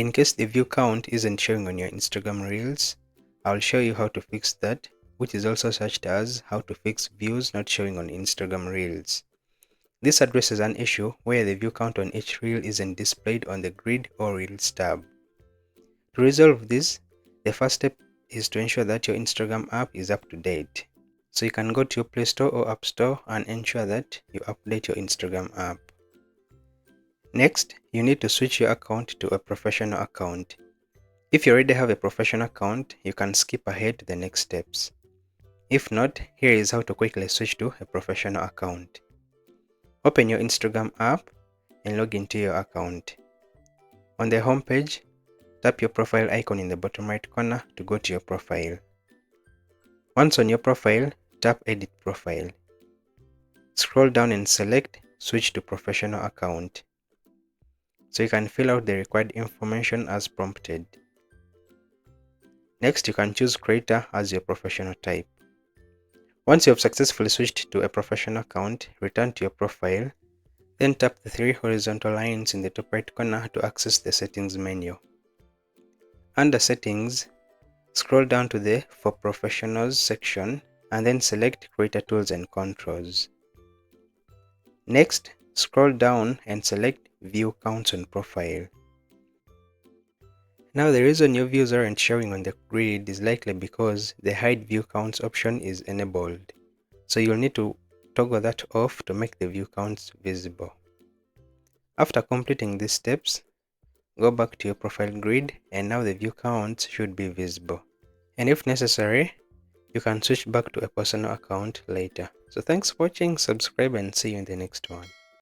In case the view count isn't showing on your Instagram Reels, I'll show you how to fix that, which is also searched as how to fix views not showing on Instagram Reels. This addresses an issue where the view count on each reel isn't displayed on the grid or Reels tab. To resolve this, the first step is to ensure that your Instagram app is up to date. So you can go to your Play Store or App Store and ensure that you update your Instagram app. Next, you need to switch your account to a professional account. If you already have a professional account, you can skip ahead to the next steps. If not, here is how to quickly switch to a professional account. Open your Instagram app and log into your account. On the home page, tap your profile icon in the bottom right corner to go to your profile. Once on your profile, tap Edit Profile. Scroll down and select Switch to Professional Account. So you can fill out the required information as prompted. Next, you can choose Creator as your professional type. Once you have successfully switched to a professional account, return to your profile, then tap the three horizontal lines in the top right corner to access the Settings menu. Under Settings, scroll down to the For Professionals section and then select Creator Tools and Controls. Next, scroll down and select View Counts on Profile. Now the reason your views aren't showing on the grid is likely because the Hide View Counts option is enabled. So you'll need to toggle that off to make the view counts visible. After completing these steps, go back to your profile grid and now the view counts should be visible. And if necessary, you can switch back to a personal account later. So thanks for watching, subscribe and see you in the next one.